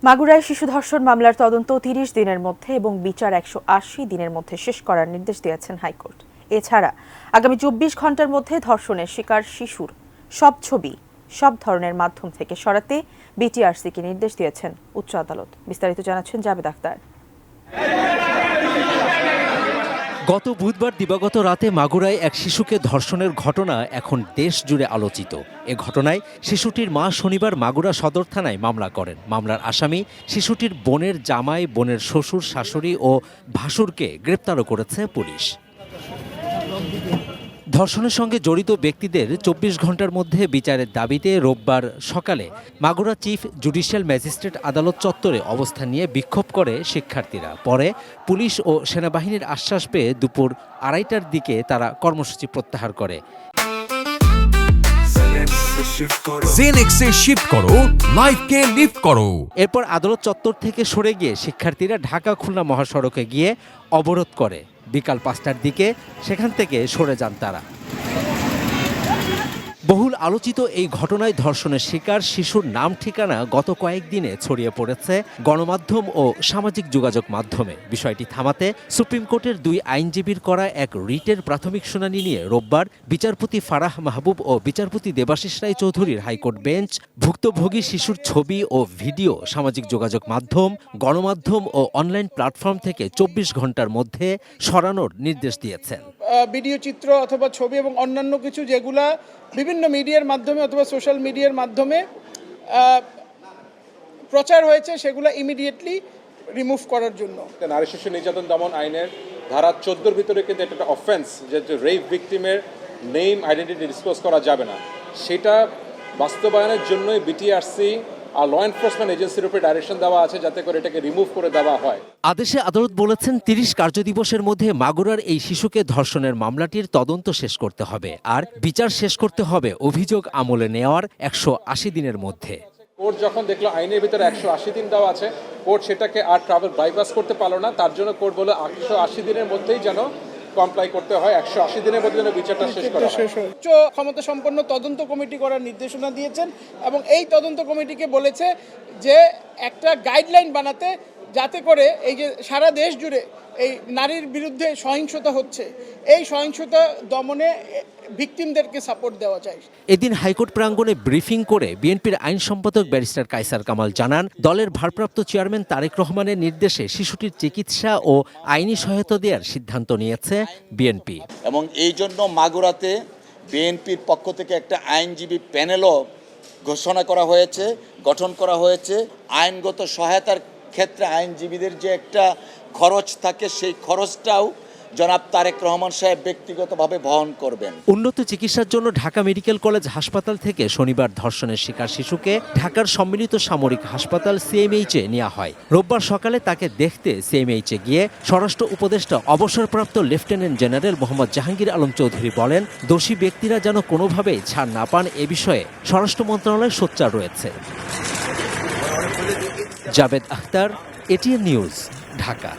মাগুরায় শিশু ধর্ষণ মামলার তদন্ত ৩০ দিনের মধ্যে এবং বিচার ১৮০ দিনের মধ্যে শেষ করার নির্দেশ দিয়েছেন হাইকোর্ট। এছাড়া আগামী ২৪ ঘণ্টার মধ্যে ধর্ষণের শিকার শিশুর সব ছবি সব ধরনের মাধ্যম থেকে সরাতে বিটিআরসিকে নির্দেশ দিয়েছেন উচ্চ আদালত। বিস্তারিত জানাচ্ছেন জাবেদ আখতার। গত বুধবার দিবাগত রাতে মাগুরায় এক শিশুকে ধর্ষণের ঘটনা এখন দেশ জুড়ে আলোচিত। এ ঘটনায় শিশুটির মা শনিবার মাগুরা সদর থানায় মামলা করেন। মামলার আসামি শিশুটির বোনের জামাই, বোনের শ্বশুর, শাশুড়ি ও ভাসুরকে গ্রেপ্তারও করেছে পুলিশ। ধর্ষণের সঙ্গে জড়িত ব্যক্তিদের ২৪ ঘণ্টার মধ্যে বিচারের দাবিতে রোববার সকালে মাগুরা চিফ জুডিশিয়াল ম্যাজিস্ট্রেট আদালত চত্বরে অবস্থান নিয়ে বিক্ষোভ করে শিক্ষার্থীরা। পরে পুলিশ ও সেনাবাহিনীর আশ্বাস পেয়ে দুপুর ২:৩০টার দিকে তারা কর্মসূচি প্রত্যাহার করে। জেনেক্সে শিফট করো, লাইফকে লিফট করো। এরপর আদালত চত্বর থেকে সরে গিয়ে শিক্ষার্থীরা ঢাকা খুলনা মহাসড়কে গিয়ে অবরোধ করে। বিকাল ৫টার দিকে সেখান থেকে সরে যান তারা। বহুল আলোচিত এই ঘটনায় ধর্ষণের শিকার শিশুর নাম ঠিকানা গত কয়েকদিনে ছড়িয়ে পড়েছে গণমাধ্যম ও সামাজিক যোগাযোগ মাধ্যমে। বিষয়টি থামাতে সুপ্রিম কোর্টের ২ আইনজীবীর করা এক রিটের প্রাথমিক শুনানি নিয়ে রোববার বিচারপতি ফারাহ মাহবুব ও বিচারপতি দেবাশিস রায় চৌধুরীর হাইকোর্ট বেঞ্চ ভুক্তভোগী শিশুর ছবি ও ভিডিও সামাজিক যোগাযোগ মাধ্যম, গণমাধ্যম ও অনলাইন প্ল্যাটফর্ম থেকে ২৪ ঘণ্টার মধ্যে সরানোর নির্দেশ দিয়েছেন। ভিডিও চিত্র অথবা ছবি এবং অন্যান্য কিছু যেগুলা বিভিন্ন মিডিয়ার মাধ্যমে অথবা সোশ্যাল মিডিয়ার মাধ্যমে প্রচার হয়েছে সেগুলো ইমিডিয়েটলি রিমুভ করার জন্য। নারী শিশু নির্যাতন দমন আইনের ধারা ১৪-র ভিতরে কিন্তু এটা একটা অফেন্স, যে রেপ ভিকটিমের নেম আইডেন্টিটি ডিসক্লোজ করা যাবে না, সেটা বাস্তবায়নের জন্যই বিটিআরসি আর ল এনফোর্সমেন্ট এজেন্সির উপরে ডাইরেকশন দেওয়া আছে যাতে করে এটাকে রিমুভ করে দেওয়া হয়। আদেশে আদালত বলেছেন ৩০ কার্যদিবসের মধ্যে মাগুরার এই শিশুকে ধর্ষণের মামলাটির তদন্ত শেষ করতে হবে আর বিচার শেষ করতে হবে অভিযোগ আমলে নেওয়ার ১৮০ দিনের মধ্যে। কোর্ট যখন দেখলো আইনের ভিতরে ১৮০ দিন দেওয়া আছে, কোর্ট সেটাকে আর ট্রাভেল বাইপাস করতে পারলো না। তার জন্য কোর্ট বলে ১৮০ দিনের মধ্যেই যেন কমপ্লাই করতে হয়, ১৮০ দিনের মধ্যে যেন বিচারটা শেষ করা হয়। উচ্চ ক্ষমতা সম্পন্ন তদন্ত কমিটি করার নির্দেশনা দিয়েছেন এবং এই তদন্ত কমিটিকে বলেছে যে একটা গাইডলাইন বানাতে, যাতে করে এই যে সারা দেশ জুড়ে এই নারীর বিরুদ্ধে সহিংসতা হচ্ছে, এই সহিংসতা দমনে ভিকটিমদেরকে সাপোর্ট দেওয়া যায়। এদিন হাইকোর্ট প্রাঙ্গণে ব্রিফিং করে বিএনপির আইন সম্পাদক ব্যারিস্টার কায়সার কামাল জানান, দলের ভারপ্রাপ্ত চেয়ারম্যান তারেক রহমানের নির্দেশে শিশুটির চিকিৎসা ও আইনি সহায়তা দেওয়ার সিদ্ধান্ত নিয়েছে বিএনপি। এবং এই জন্য মাগুরাতে বিএনপির পক্ষ থেকে একটা আইনজীবী প্যানেলও গঠন করা হয়েছে। আইনগত সহায়তার ক্ষেত্রে আইনজীবীদের যে একটা খরচ থাকে, সেই খরচটাও জনাব তারেক রহমান সাহেব ব্যক্তিগতভাবে বহন করবেন। উন্নত চিকিৎসার জন্য ঢাকা মেডিকেল কলেজ হাসপাতাল থেকে শনিবার ধর্ষণের শিকার শিশুকে ঢাকার সম্মিলিত সামরিক হাসপাতাল সিএমএইচে নেওয়া হয়। রোববার সকালে তাকে দেখতে সিএমএইচে গিয়ে স্বরাষ্ট্র উপদেষ্টা অবসরপ্রাপ্ত লেফটেন্যান্ট জেনারেল মোহাম্মদ জাহাঙ্গীর আলম চৌধুরী বলেন, দোষী ব্যক্তিরা যেন কোনোভাবেই ছাড় না পান এ বিষয়ে স্বরাষ্ট্র মন্ত্রণালয় সোচ্চার রয়েছে। Javed Akhtar, ATN news, Dhaka.